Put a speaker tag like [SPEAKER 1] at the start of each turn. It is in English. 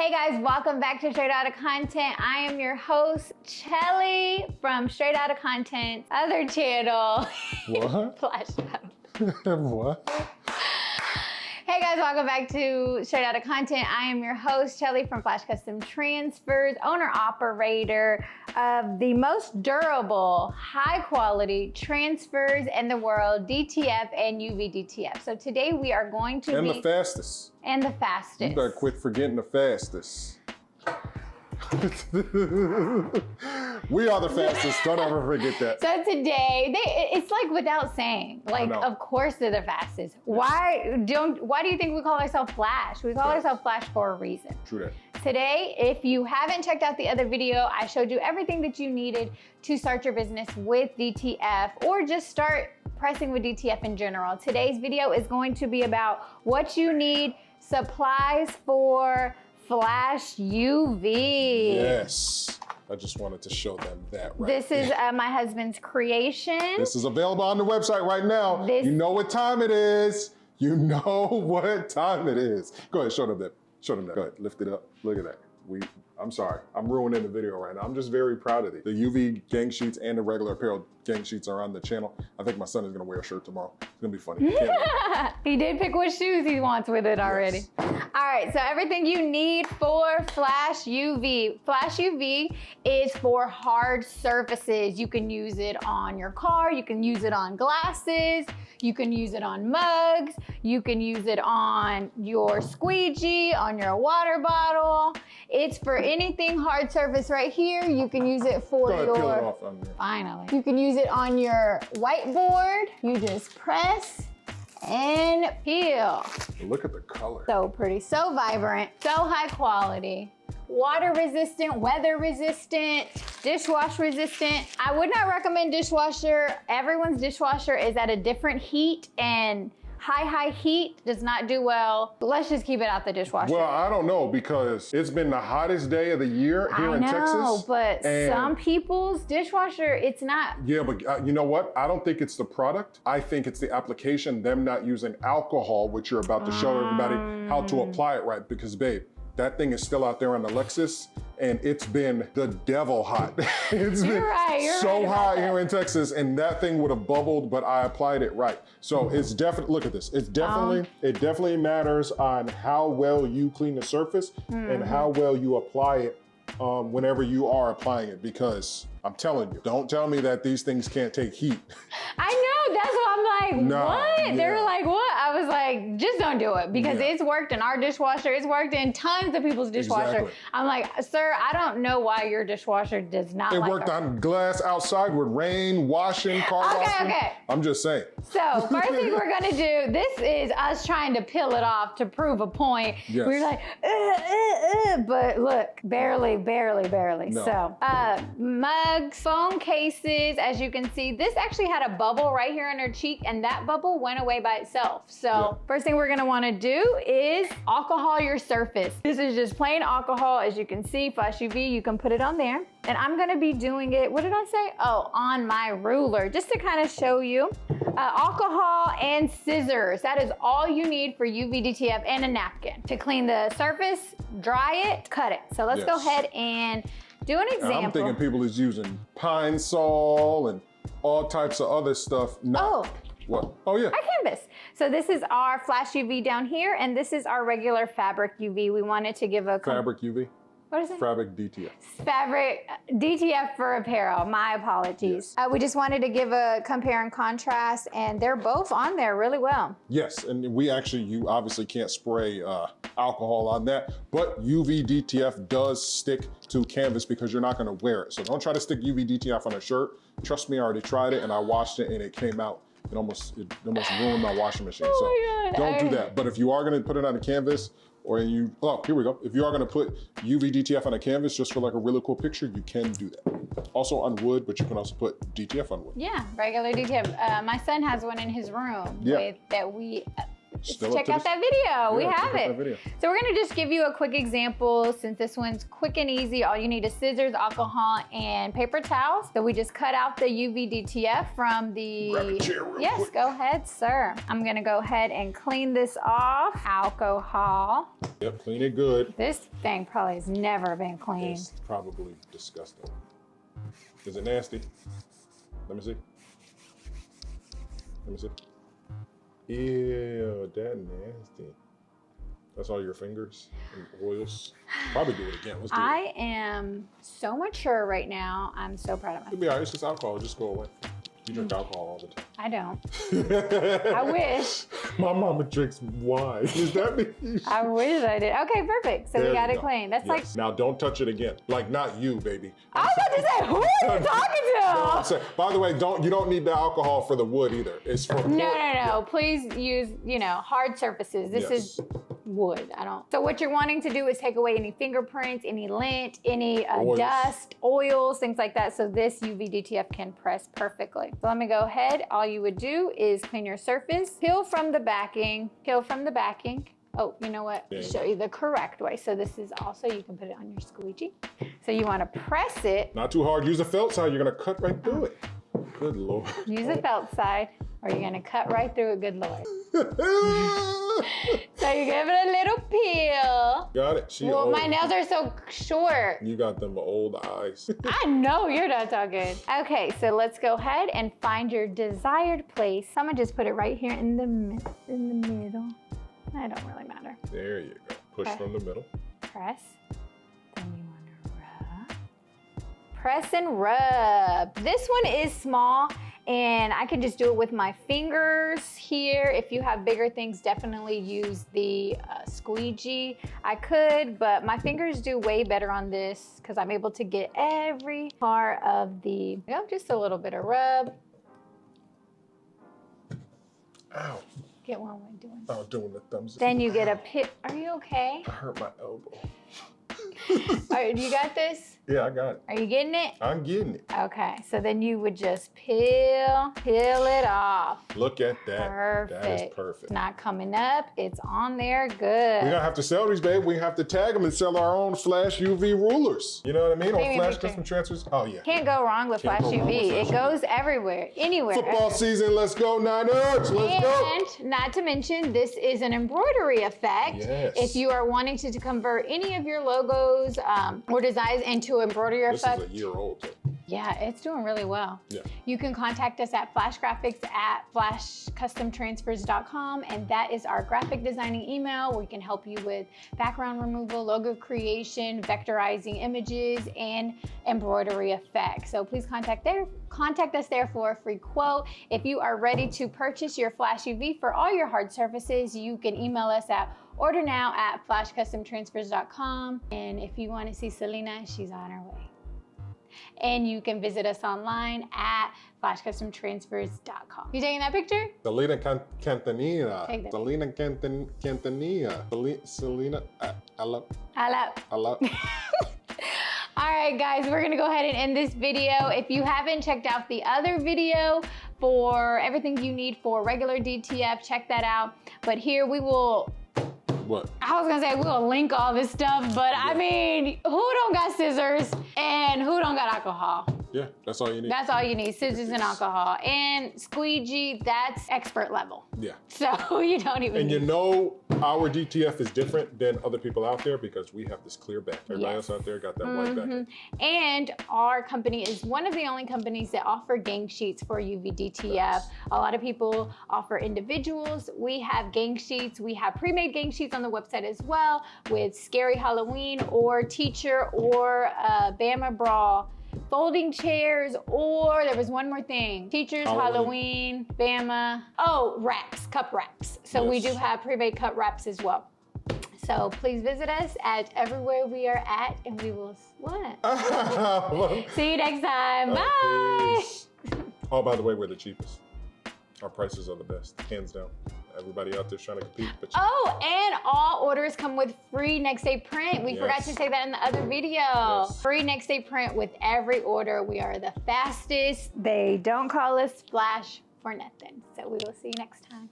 [SPEAKER 1] Hey guys, welcome back to Straight Outta Content. I am your host, Chelly from Straight Outta Content, other channel.
[SPEAKER 2] What?
[SPEAKER 1] Flash out.
[SPEAKER 2] What?
[SPEAKER 1] Hey guys, welcome back to Straight Outta Content. I am your host, Chelly from Flash Custom Transfers, owner-operator of the most durable, high-quality transfers in the world, DTF and UV DTF. So today we are going to
[SPEAKER 2] the fastest.
[SPEAKER 1] And the fastest.
[SPEAKER 2] You better quit forgetting the fastest. We are the fastest, don't ever forget that.
[SPEAKER 1] So today, it's like without saying, like of course they're the fastest. Why do you think we call ourselves Flash? We call ourselves Flash for a reason.
[SPEAKER 2] True that.
[SPEAKER 1] Today, if you haven't checked out the other video, I showed you everything that you needed to start your business with DTF or just start pressing with DTF in general. Today's video is going to be about what you need, supplies for Flash UV.
[SPEAKER 2] Yes, I just wanted to show them that right
[SPEAKER 1] This is my husband's creation.
[SPEAKER 2] This is available on the website right now. You know what time it is. You know what time it is. Go ahead, show them that. Show them that. Go ahead, lift it up. Look at that. I'm sorry, I'm ruining the video right now. I'm just very proud of it. The UV gang sheets and the regular apparel gang sheets are on the channel. I think my son is gonna wear a shirt tomorrow. It's gonna be funny.
[SPEAKER 1] He did pick which shoes he wants with it already. Yes. All right, so everything you need for Flash UV. Flash UV is for hard surfaces. You can use it on your car, you can use it on glasses, you can use it on mugs, you can use it on your squeegee, on your water bottle. It's for anything hard surface right here. You can use it for
[SPEAKER 2] Go ahead, peel it off on there.
[SPEAKER 1] Finally. You can use it on your whiteboard. You just press and peel.
[SPEAKER 2] Look at the color.
[SPEAKER 1] So pretty, so vibrant, so high quality. Water resistant, weather resistant, dishwash resistant. I would not recommend dishwasher. Everyone's dishwasher is at a different heat, and high heat does not do well. Let's just keep it out the dishwasher.
[SPEAKER 2] Well, I don't know, because it's been the hottest day of the year here in Texas. I know,
[SPEAKER 1] but some people's dishwasher, it's not.
[SPEAKER 2] Yeah, but you know what? I don't think it's the product. I think it's the application, them not using alcohol, which you're about to show everybody how to apply it right, because babe, that thing is still out there on the Lexus, and it's been the devil hot. It's been so hot here in Texas, and that thing would have bubbled, but I applied it right. So it's definitely, look at this. It's definitely, it definitely matters on how well you clean the surface and how well you apply it whenever you are applying it, because I'm telling you, don't tell me that these things can't take heat.
[SPEAKER 1] I know, that's what I'm like, what?
[SPEAKER 2] Yeah.
[SPEAKER 1] They're like, what? I was like, just don't do it, because it's worked in our dishwasher, it's worked in tons of people's dishwasher.
[SPEAKER 2] Exactly.
[SPEAKER 1] I'm like, sir, I don't know why your dishwasher does not
[SPEAKER 2] It
[SPEAKER 1] like
[SPEAKER 2] worked on glass outside with rain, washing, car washing. Okay. I'm just saying.
[SPEAKER 1] So first thing we're gonna do, this is us trying to peel it off to prove a point.
[SPEAKER 2] Yes.
[SPEAKER 1] We're like, but look, barely. No. So, mugs, phone cases, as you can see, this actually had a bubble right here on her cheek, and that bubble went away by itself. So first thing we're gonna wanna do is alcohol your surface. This is just plain alcohol, as you can see, Flash UV, you can put it on there. And I'm gonna be doing it, what did I say? Oh, on my ruler, just to kind of show you. Alcohol and scissors. That is all you need for UV DTF, and a napkin. To clean the surface, dry it, cut it. So let's go ahead and do an example.
[SPEAKER 2] I'm thinking people is using Pine Sol and all types of other stuff. What? Oh yeah.
[SPEAKER 1] Our canvas. So this is our Flash UV down here, and this is our regular fabric UV. We wanted to give a
[SPEAKER 2] fabric UV.
[SPEAKER 1] What is it?
[SPEAKER 2] Fabric DTF.
[SPEAKER 1] Fabric DTF for apparel. My apologies.
[SPEAKER 2] Yes.
[SPEAKER 1] We just wanted to give a compare and contrast, and they're both on there really well.
[SPEAKER 2] Yes, and you obviously can't spray alcohol on that, but UV DTF does stick to canvas because you're not gonna wear it. So don't try to stick UV DTF on a shirt. Trust me, I already tried it and I washed it and it came out. It almost ruined my washing machine.
[SPEAKER 1] Oh
[SPEAKER 2] so don't do that. But if you are gonna put it on a canvas, or here we go. If you are gonna put UV DTF on a canvas just for like a really cool picture, you can do that. Also on wood, but you can also put DTF on wood.
[SPEAKER 1] Yeah, regular DTF. My son has one in his room that we check out that video. We have it. So we're gonna just give you a quick example since this one's quick and easy. All you need is scissors, alcohol, and paper towels. So we just cut out the UV DTF from the...
[SPEAKER 2] Grab a chair real
[SPEAKER 1] Yes,
[SPEAKER 2] quick.
[SPEAKER 1] go ahead, sir. I'm gonna go ahead and clean this off. Alcohol.
[SPEAKER 2] Yep, clean it good.
[SPEAKER 1] This thing probably has never been cleaned.
[SPEAKER 2] It's probably disgusting. Is it nasty? Let me see. Let me see. Ew, that nasty. That's all your fingers and oils. Probably do it again. Let's do it.
[SPEAKER 1] I am so mature right now. I'm so proud of myself.
[SPEAKER 2] It'll be all right. It's just alcohol. Just go away. You drink alcohol all the time.
[SPEAKER 1] I don't. I wish.
[SPEAKER 2] My mama drinks wine. Is that me?
[SPEAKER 1] I wish I did. Okay, perfect. So we got it clean. That's like...
[SPEAKER 2] Now don't touch it again. Like not you, baby.
[SPEAKER 1] I was about to say, who are you talking to?
[SPEAKER 2] By the way, you don't need the alcohol for the wood either. It's for
[SPEAKER 1] No. Please use, hard surfaces. This is wood. So what you're wanting to do is take away any fingerprints, any lint, any dust, oils, things like that. So this UV DTF can press perfectly. So let me go ahead. All you would do is clean your surface, peel from the backing, Oh, you know what? I'll show you the correct way. So this is also, you can put it on your squeegee. So you want to press it.
[SPEAKER 2] Not too hard. Use a felt side. You're going to cut right through it. Good Lord.
[SPEAKER 1] Use a felt side or you're going to cut right through it. Good Lord. So you give it a little peel.
[SPEAKER 2] Got it.
[SPEAKER 1] Well, my nails are so short.
[SPEAKER 2] You got them old eyes.
[SPEAKER 1] I know you're not talking. Okay, so let's go ahead and find your desired place. I'm gonna just put it right here in the middle. It don't really matter.
[SPEAKER 2] There you go. Push from the middle.
[SPEAKER 1] Press. Then you wanna rub. Press and rub. This one is small. And I can just do it with my fingers here. If you have bigger things, definitely use the squeegee. I could, but my fingers do way better on this because I'm able to get every part of the, just a little bit of rub.
[SPEAKER 2] Ow.
[SPEAKER 1] Get one way doing.
[SPEAKER 2] I was doing the thumbs.
[SPEAKER 1] Then you get a pit. Are you okay?
[SPEAKER 2] I hurt my elbow.
[SPEAKER 1] All right, you got this?
[SPEAKER 2] Yeah, I got it.
[SPEAKER 1] Are you getting it?
[SPEAKER 2] I'm getting it.
[SPEAKER 1] Okay, so then you would just peel it off.
[SPEAKER 2] Look at that.
[SPEAKER 1] Perfect.
[SPEAKER 2] That is perfect.
[SPEAKER 1] It's not coming up. It's on there. Good.
[SPEAKER 2] We're gonna have to sell these, babe. We have to tag them and sell our own Flash UV rulers. You know what I mean? On Flash Custom Transfers. Oh yeah.
[SPEAKER 1] Can't go wrong with Flash UV. It goes everywhere, anywhere.
[SPEAKER 2] Football season. Let's go Niners. Let's go.
[SPEAKER 1] And not to mention, this is an embroidery effect.
[SPEAKER 2] Yes.
[SPEAKER 1] If you are wanting to convert any of your logos or designs into embroidery effect.
[SPEAKER 2] This is a year old too.
[SPEAKER 1] Yeah, it's doing really well.
[SPEAKER 2] Yeah.
[SPEAKER 1] You can contact us at flashgraphics@flashcustomtransfers.com, and that is our graphic designing email where we can help you with background removal, logo creation, vectorizing images, and embroidery effects. So please contact us there for a free quote. If you are ready to purchase your Flash UV for all your hard surfaces, you can email us at ordernow@flashcustomtransfers.com. And if you want to see Selena, she's on her way. And you can visit us online at flashcustomtransfers.com. You taking that picture?
[SPEAKER 2] Selena Cantanilla.
[SPEAKER 1] Take that.
[SPEAKER 2] Selena Cantanilla. Selena. I love.
[SPEAKER 1] All right, guys, we're gonna go ahead and end this video. If you haven't checked out the other video for everything you need for regular DTF, check that out. But here we will.
[SPEAKER 2] What?
[SPEAKER 1] I was gonna say we'll link all this stuff, but I mean, who don't got scissors and who don't got alcohol?
[SPEAKER 2] Yeah, that's all you need.
[SPEAKER 1] That's all you need, scissors and alcohol. And squeegee, that's expert level.
[SPEAKER 2] Yeah.
[SPEAKER 1] So you don't even
[SPEAKER 2] And
[SPEAKER 1] need.
[SPEAKER 2] you know our DTF is different than other people out there because we have this clear back. Everybody else out there got that white back.
[SPEAKER 1] And our company is one of the only companies that offer gang sheets for UV DTF.
[SPEAKER 2] Yes.
[SPEAKER 1] A lot of people offer individuals. We have gang sheets. We have pre-made gang sheets on the website as well with Scary Halloween or Teacher or Bama Brawl. Folding chairs, or there was one more thing. Teachers, Halloween, Bama. Oh, wraps, cup wraps. So we do have pre-made cup wraps as well. So please visit us at everywhere we are at, and we will, what? See you next time, bye.
[SPEAKER 2] Oh, by the way, we're the cheapest. Our prices are the best, hands down. Everybody out there's trying to compete. But
[SPEAKER 1] oh, and all orders come with free next day print. We forgot to say that in the other video.
[SPEAKER 2] Yes.
[SPEAKER 1] Free next day print with every order. We are the fastest. They don't call us Flash for nothing. So we will see you next time.